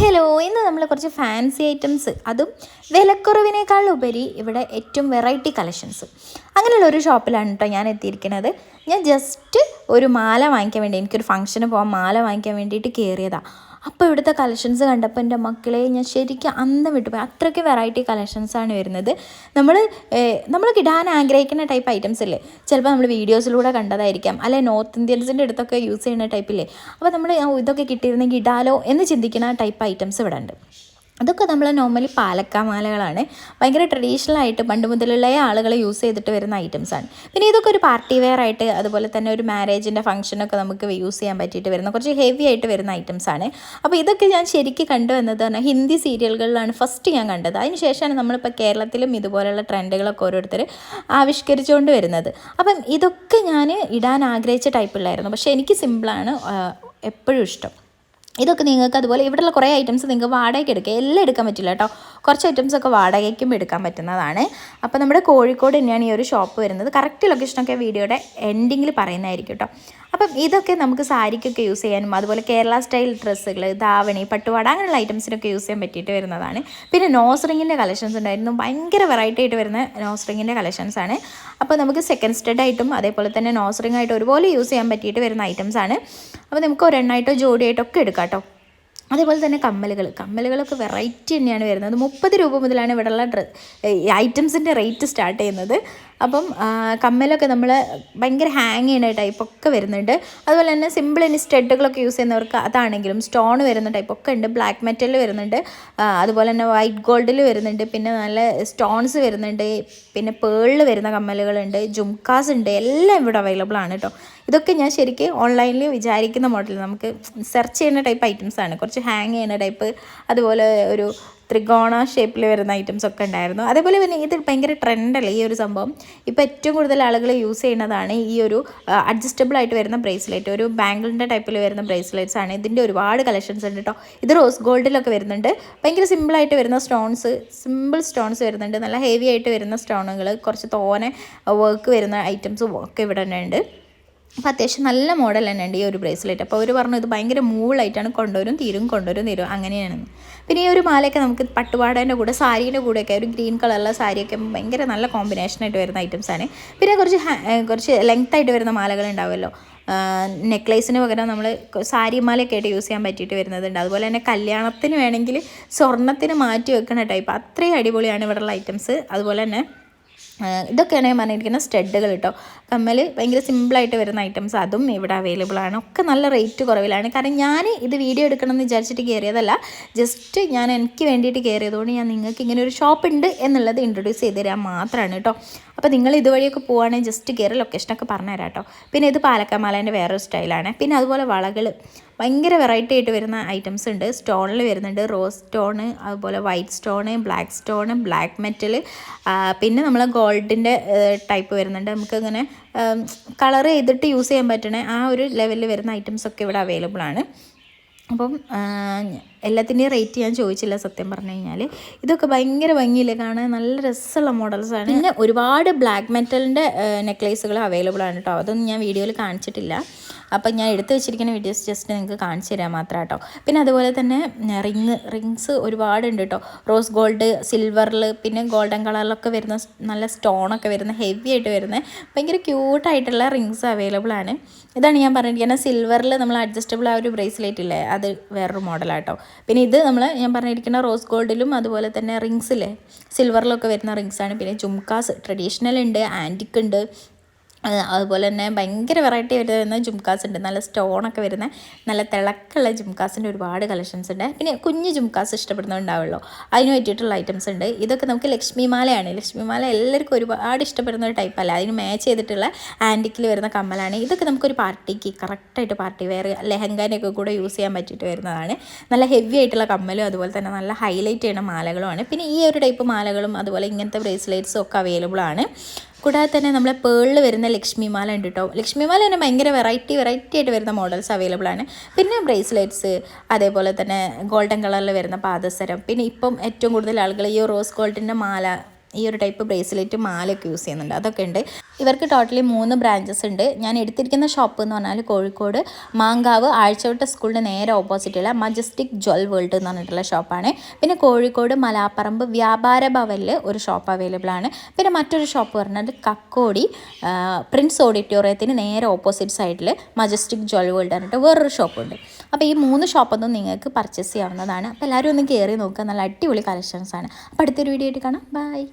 Hello, ഇന്ന് നമ്മൾ കുറച്ച് ഫാൻസി ഐറ്റംസ്, അതും വിലക്കുറവിനേക്കാൾ ഉപരി ഇവിടെ ഏറ്റവും വെറൈറ്റി കളക്ഷൻസ് അങ്ങനെയുള്ള ഒരു ഷോപ്പിലാണ് കേട്ടോ ഞാൻ എത്തിയിരിക്കുന്നത്. ഞാൻ ജസ്റ്റ് ഒരു മാല വാങ്ങിക്കാൻ വേണ്ടി, എനിക്കൊരു ഫംഗ്ഷന് പോകാൻ മാല വാങ്ങിക്കാൻ വേണ്ടിയിട്ട് കയറിയതാണ്. അപ്പോൾ ഇവിടുത്തെ കളക്ഷൻസ് കണ്ടപ്പോൾ എൻ്റെ മക്കളെ ഞാൻ ശരിക്കും അന്തം വിട്ടുപോയി. അത്രയ്ക്ക് വെറൈറ്റി കളക്ഷൻസാണ് വരുന്നത്. നമ്മൾ ഇടാൻ ആഗ്രഹിക്കുന്ന ടൈപ്പ് ഐറ്റംസ് ഇല്ലേ, ചിലപ്പോൾ നമ്മൾ വീഡിയോസിലൂടെ കണ്ടതായിരിക്കാം, അല്ലെ നോർത്ത് ഇന്ത്യൻസിൻ്റെ അടുത്തൊക്കെ യൂസ് ചെയ്യുന്ന ടൈപ്പില്ലേ. അപ്പോൾ നമ്മൾ ഇതൊക്കെ കിട്ടിയിരുന്നെങ്കിൽ ഇടാലോ എന്ന് ചിന്തിക്കുന്ന ടൈപ്പ് ഐറ്റംസ് ഇവിടെ ഉണ്ട്. അതൊക്കെ നമ്മൾ നോർമലി പാലക്കാമാലകളാണ്. ഭയങ്കര ട്രഡീഷണൽ ആയിട്ട് പണ്ട് മുതലുള്ള ആളുകൾ യൂസ് ചെയ്തിട്ട് വരുന്ന ഐറ്റംസാണ്. പിന്നെ ഇതൊക്കെ ഒരു പാർട്ടി വെയർ ആയിട്ട്, അതുപോലെ തന്നെ ഒരു മാരേജിൻ്റെ ഫംഗ്ഷനൊക്കെ നമുക്ക് യൂസ് ചെയ്യാൻ പറ്റിയിട്ട് വരുന്ന കുറച്ച് ഹെവി ആയിട്ട് വരുന്ന ഐറ്റംസാണ്. അപ്പോൾ ഇതൊക്കെ ഞാൻ ശരിക്കും കണ്ടുവന്നത് പറഞ്ഞാൽ ഹിന്ദി സീരിയലുകളിലാണ് ഫസ്റ്റ് ഞാൻ കണ്ടത്. അതിന് ശേഷമാണ് നമ്മളിപ്പോൾ കേരളത്തിലും ഇതുപോലെയുള്ള ട്രെൻഡുകളൊക്കെ ഓരോരുത്തർ ആവിഷ്കരിച്ചുകൊണ്ട് വരുന്നത്. അപ്പം ഇതൊക്കെ ഞാൻ ഇടാൻ ആഗ്രഹിച്ച ടൈപ്പുള്ളായിരുന്നു. പക്ഷേ എനിക്ക് സിമ്പിളാണ് എപ്പോഴും ഇഷ്ടം. ഇതൊക്കെ നിങ്ങൾക്ക് അതുപോലെ ഇവിടെയുള്ള കുറേ ഐറ്റംസ് നിങ്ങൾക്ക് വാടകയ്ക്ക് എടുക്കുക, എല്ലാം എടുക്കാൻ പറ്റില്ല കേട്ടോ. കുറച്ച് ഐറ്റംസൊക്കെ വാടകയ്ക്കും എടുക്കാൻ പറ്റുന്നതാണ്. അപ്പോൾ നമ്മുടെ കോഴിക്കോട് തന്നെയാണ് ഈ ഒരു ഷോപ്പ് വരുന്നത്. കറക്റ്റ് ലൊക്കേഷനൊക്കെ വീഡിയോയുടെ എൻഡിങ്ങിൽ പറയുന്നതായിരിക്കും കേട്ടോ. അപ്പം ഇതൊക്കെ നമുക്ക് സാരിക്കൊക്കെ യൂസ് ചെയ്യാനും, അതുപോലെ കേരള സ്റ്റൈൽ ഡ്രസ്സുകൾ, ധാവണി, പട്ടുപാട അങ്ങനെയുള്ള ഐറ്റംസിനൊക്കെ യൂസ് ചെയ്യാൻ പറ്റിയിട്ട് വരുന്നതാണ്. പിന്നെ നോസ് റിങ്ങിൻ്റെ കളക്ഷൻസ് ഉണ്ടായിരുന്നു. ഭയങ്കര വെറൈറ്റി ആയിട്ട് വരുന്ന നോസ് റിങ്ങിൻ്റെ കളക്ഷൻസാണ്. അപ്പോൾ നമുക്ക് സെക്കൻഡ് സ്റ്റഡ് ആയിട്ടും അതേപോലെ തന്നെ നോസ് റിംഗ് ആയിട്ട് ഒരുപോലെ യൂസ് ചെയ്യാൻ പറ്റിയിട്ട് വരുന്ന ഐറ്റംസാണ്. അപ്പോൾ നമുക്ക് ഒരെണ്ണമായിട്ടോ ജോഡിയായിട്ടോ ഒക്കെ എടുക്കാം കേട്ടോ. അതേപോലെ തന്നെ കമ്മലുകളൊക്കെ വെറൈറ്റി തന്നെയാണ് വരുന്നത്. 30 രൂപ മുതലാണ് ഇവിടെയുള്ള ഐറ്റംസിൻ്റെ റേറ്റ് സ്റ്റാർട്ട് ചെയ്യുന്നത്. അപ്പം കമ്മലൊക്കെ നമ്മൾ ഭയങ്കര ഹാങ് ചെയ്യുന്ന ടൈപ്പൊക്കെ വരുന്നുണ്ട്. അതുപോലെ തന്നെ സിമ്പിൾ ഇനി സ്റ്റഡുകളൊക്കെ യൂസ് ചെയ്യുന്നവർക്ക് അതാണെങ്കിലും സ്റ്റോൺ വരുന്ന ടൈപ്പൊക്കെ ഉണ്ട്. ബ്ലാക്ക് മെറ്റലിൽ വരുന്നുണ്ട്, അതുപോലെ തന്നെ വൈറ്റ് ഗോൾഡിൽ വരുന്നുണ്ട്, പിന്നെ നല്ല സ്റ്റോൺസ് വരുന്നുണ്ട്, പിന്നെ പേളിൽ വരുന്ന കമ്മലുകളുണ്ട്, ജുംക്കാസ് ഉണ്ട്, എല്ലാം ഇവിടെ അവൈലബിൾ ആണ് കേട്ടോ. ഇതൊക്കെ ഞാൻ ശരിക്കും ഓൺലൈനിൽ വിചാരിക്കുന്ന മോഡൽ നമുക്ക് സെർച്ച് ചെയ്യുന്ന ടൈപ്പ് ഐറ്റംസാണ്. കുറച്ച് ഹാങ് ചെയ്യുന്ന ടൈപ്പ്, അതുപോലെ ഒരു ത്രികോണ ഷേപ്പിൽ വരുന്ന ഐറ്റംസ് ഒക്കെ ഉണ്ടായിരുന്നു. അതേപോലെ പിന്നെ ഇത് ഭയങ്കര ട്രെൻഡല്ലേ ഈ ഒരു സംഭവം. ഇപ്പോൾ ഏറ്റവും കൂടുതൽ ആളുകൾ യൂസ് ചെയ്യുന്നതാണ് ഈ ഒരു അഡ്ജസ്റ്റബിൾ ആയിട്ട് വരുന്ന ബ്രേസ്ലെറ്റ്. ഒരു ബാംഗിളിൻ്റെ ടൈപ്പിൽ വരുന്ന ബ്രേസ്ലെറ്റ്സ് ആണ്. ഇതിൻ്റെ ഒരുപാട് കളക്ഷൻസ് ഉണ്ട് കേട്ടോ. ഇത് റോസ് ഗോൾഡിലൊക്കെ വരുന്നുണ്ട്. ഭയങ്കര സിമ്പിളായിട്ട് വരുന്ന സിമ്പിൾ സ്റ്റോൺസ് വരുന്നുണ്ട്. നല്ല ഹെവി ആയിട്ട് വരുന്ന സ്റ്റോണുകൾ, കുറച്ച് തോനെ വർക്ക് വരുന്ന ഐറ്റംസും ഒക്കെ ഇവിടെ തന്നെ ഉണ്ട്. അപ്പോൾ അത്യാവശ്യം നല്ല മോഡൽ തന്നെ ഉണ്ട് ഈ ഒരു ബ്രേസ്ലെറ്റ്. അപ്പോൾ അവർ പറഞ്ഞു ഇത് ഭയങ്കര മൂളായിട്ടാണ്, കൊണ്ടുവരും തീരും അങ്ങനെയാണ്. പിന്നെ ഈ ഒരു മാലയൊക്കെ നമുക്ക് പട്ടുപാടേൻ്റെ കൂടെ സാരീൻ്റെ കൂടെയൊക്കെ ഒരു ഗ്രീൻ കളറുള്ള സാരിയൊക്കെ ഭയങ്കര നല്ല കോമ്പിനേഷനായിട്ട് വരുന്ന ഐറ്റംസാണ്. പിന്നെ കുറച്ച് ലെങ്ത് ആയിട്ട് വരുന്ന മാലകൾ ഉണ്ടാവുമല്ലോ, നെക്ലേസിന് പകരം നമ്മൾ സാരി മാലയൊക്കെ ആയിട്ട് യൂസ് ചെയ്യാൻ പറ്റിയിട്ട് വരുന്നതുണ്ട്. അതുപോലെ തന്നെ കല്യാണത്തിന് വേണമെങ്കിൽ സ്വർണ്ണത്തിന് മാറ്റി വെക്കുന്ന ടൈപ്പ് അത്രയും അടിപൊളിയാണ് ഇവിടെയുള്ള ഐറ്റംസ്. അതുപോലെ തന്നെ ഇതൊക്കെയാണ് ഞാൻ പറഞ്ഞിരിക്കുന്ന സ്റ്റഡുകൾ കേട്ടോ. കമ്മൽ ഭയങ്കര സിമ്പിളായിട്ട് വരുന്ന ഐറ്റംസ് അതും ഇവിടെ അവൈലബിൾ ആണ്. ഒക്കെ നല്ല റേറ്റ് കുറവിലാണ്. കാരണം ഞാൻ ഇത് വീഡിയോ എടുക്കണമെന്ന് വിചാരിച്ചിട്ട് കയറിയതല്ല, ജസ്റ്റ് ഞാൻ എനിക്ക് വേണ്ടിയിട്ട് കയറിയതുകൊണ്ട് ഞാൻ നിങ്ങൾക്ക് ഇങ്ങനെ ഒരു ഷോപ്പ് ഉണ്ട് എന്നുള്ളത് ഇൻട്രൊഡ്യൂസ് ചെയ്ത് തരാൻ മാത്രമാണ് കേട്ടോ. അപ്പോൾ നിങ്ങൾ ഇതുവഴിയൊക്കെ പോവുകയാണെങ്കിൽ ജസ്റ്റ് കയറി ലൊക്കേഷനൊക്കെ പറഞ്ഞുതരാം കേട്ടോ. പിന്നെ ഇത് പാലക്കാമാലേൻ്റെ വേറൊരു സ്റ്റൈലാണ്. പിന്നെ അതുപോലെ വളകൾ ഭയങ്കര വെറൈറ്റി ആയിട്ട് വരുന്ന ഐറ്റംസ് ഉണ്ട്. സ്റ്റോണിൽ വരുന്നുണ്ട്, റോസ് സ്റ്റോണ്, അതുപോലെ white stone, black stone, black metal, പിന്നെ നമ്മൾ ഗോൾഡിൻ്റെ ടൈപ്പ് വരുന്നുണ്ട്. നമുക്കങ്ങനെ കളർ ചെയ്തിട്ട് യൂസ് ചെയ്യാൻ പറ്റണ ആ ഒരു ലെവലിൽ വരുന്ന ഐറ്റംസൊക്കെ ഇവിടെ അവൈലബിൾ ആണ്. അപ്പം എല്ലാത്തിൻ്റെയും റേറ്റ് ഞാൻ ചോദിച്ചില്ല സത്യം പറഞ്ഞു കഴിഞ്ഞാൽ. ഇതൊക്കെ ഭയങ്കര ഭംഗിയില്ല കാണാൻ, നല്ല രസമുള്ള മോഡൽസാണ്. പിന്നെ ഒരുപാട് ബ്ലാക്ക് മെറ്റലിൻ്റെ നെക്ലേസുകൾ അവൈലബിൾ ആണ് കേട്ടോ. അതൊന്നും ഞാൻ വീഡിയോയിൽ കാണിച്ചിട്ടില്ല. അപ്പം ഞാൻ എടുത്ത് വെച്ചിരിക്കുന്ന വീഡിയോസ് ജസ്റ്റ് നിങ്ങൾക്ക് കാണിച്ചു തരാൻ മാത്രം കേട്ടോ. പിന്നെ അതുപോലെ തന്നെ റിങ്സ് ഒരുപാടുണ്ട് കേട്ടോ. റോസ് ഗോൾഡ്, സിൽവറിൽ, പിന്നെ ഗോൾഡൻ കളറിലൊക്കെ വരുന്ന നല്ല സ്റ്റോണൊക്കെ വരുന്ന ഹെവി ആയിട്ട് വരുന്ന ഭയങ്കര ക്യൂട്ടായിട്ടുള്ള റിങ്സ് അവൈലബിൾ ആണ്. ഇതാണ് ഞാൻ പറഞ്ഞിരിക്കുന്നത്. സിൽവറിൽ നമ്മൾ അഡ്ജസ്റ്റബിൾ ആ ഒരു ബ്രേസ്ലെറ്റ് ഇല്ലേ, അത് വേറൊരു മോഡലാട്ടോ. പിന്നെ ഇത് ഞാൻ പറഞ്ഞിരിക്കുന്ന റോസ് ഗോൾഡിലും അതുപോലെ തന്നെ റിങ്സില്ലേ സിൽവറിലൊക്കെ വരുന്ന റിങ്സാണ്. പിന്നെ ജുംക്കാസ് ട്രഡീഷണൽ ഉണ്ട്, ആൻറ്റിക് ഉണ്ട്, അതുപോലെ തന്നെ ഭയങ്കര വെറൈറ്റി വരുന്ന ജുംക്കാസ് ഉണ്ട്. നല്ല സ്റ്റോണൊക്കെ വരുന്ന നല്ല തിളക്കുള്ള ജുംക്കാസിൻ്റെ ഒരുപാട് കളക്ഷൻസ് ഉണ്ട്. പിന്നെ കുഞ്ഞ് ജുംക്കാസ് ഇഷ്ടപ്പെടുന്നുണ്ടാവുമല്ലോ, അതിന് പറ്റിയിട്ടുള്ള ഐറ്റംസ് ഉണ്ട്. ഇതൊക്കെ നമുക്ക് ലക്ഷ്മിമാലയാണ്. ലക്ഷ്മിമാല എല്ലാവർക്കും ഒരുപാട് ഇഷ്ടപ്പെടുന്ന ഒരു ടൈപ്പല്ല, അതിന് മാച്ച് ചെയ്തിട്ടുള്ള ആൻറ്റിക്കിൽ വരുന്ന കമ്മലാണ്. ഇതൊക്കെ നമുക്കൊരു പാർട്ടിക്ക് കറക്റ്റായിട്ട് പാർട്ടി വെയർ ലെഹങ്കാനൊക്കെ കൂടെ യൂസ് ചെയ്യാൻ പറ്റിയിട്ട് വരുന്നതാണ്. നല്ല ഹെവി ആയിട്ടുള്ള കമ്മലും അതുപോലെ തന്നെ നല്ല ഹൈലൈറ്റ് ചെയ്യുന്ന മാലകളുമാണ്. പിന്നെ ഈ ഒരു ടൈപ്പ് മാലകളും അതുപോലെ ഇങ്ങനത്തെ ബ്രേസ്ലെറ്റ്സും ഒക്കെ അവൈലബിൾ ആണ്. കൂടാതെ തന്നെ നമ്മളെ പേളിൽ വരുന്ന ലക്ഷ്മിമാല ഉണ്ട് കേട്ടോ. ലക്ഷ്മിമാല തന്നെ ഭയങ്കര വെറൈറ്റി ആയിട്ട് വരുന്ന മോഡൽസ് അവൈലബിൾ ആണ്. പിന്നെ ബ്രേസ്ലെറ്റ്സ്, അതേപോലെ തന്നെ ഗോൾഡൻ കളറിൽ വരുന്ന പാദസരം, പിന്നെ ഇപ്പം ഏറ്റവും കൂടുതൽ ആളുകൾ ഈ റോസ് ഗോൾഡിൻ്റെ മാല ഈ ഒരു ടൈപ്പ് ബ്രേസ്ലെറ്റ് മാലയൊക്കെ യൂസ് ചെയ്യുന്നുണ്ട്, അതൊക്കെ ഉണ്ട്. ഇവർക്ക് ടോട്ടലി 3 ബ്രാഞ്ചസ് ഉണ്ട്. ഞാൻ എടുത്തിരിക്കുന്ന ഷോപ്പ് എന്ന് പറഞ്ഞാൽ കോഴിക്കോട് മാങ്കാവ് ആഴ്ചവട്ട സ്കൂളിൻ്റെ നേരെ ഓപ്പോസിറ്റുള്ള മജസ്റ്റിക് ജ്വൽ വേൾഡ് എന്ന് പറഞ്ഞിട്ടുള്ള ഷോപ്പാണ്. പിന്നെ കോഴിക്കോട് മലാപ്പറമ്പ് വ്യാപാര ഭവനിൽ ഒരു ഷോപ്പ് അവൈലബിൾ ആണ്. പിന്നെ മറ്റൊരു ഷോപ്പ് പറഞ്ഞാൽ കക്കോടി പ്രിൻസ് ഓഡിറ്റോറിയത്തിന് നേരെ ഓപ്പോസിറ്റ് സൈഡിൽ മജസ്റ്റിക് ജ്വൽ വേൾഡ് പറഞ്ഞിട്ട് വേറൊരു ഷോപ്പുണ്ട്. അപ്പോൾ ഈ 3 ഷോപ്പൊന്നും നിങ്ങൾക്ക് പർച്ചേസ് ചെയ്യാവുന്നതാണ്. അപ്പോൾ എല്ലാവരും ഒന്ന് കയറി നോക്കുക, നല്ല അടിപൊളി കളക്ഷൻസാണ്. അപ്പോൾ അടുത്തൊരു വീഡിയോ ആയിട്ട് കാണാം. ബൈ.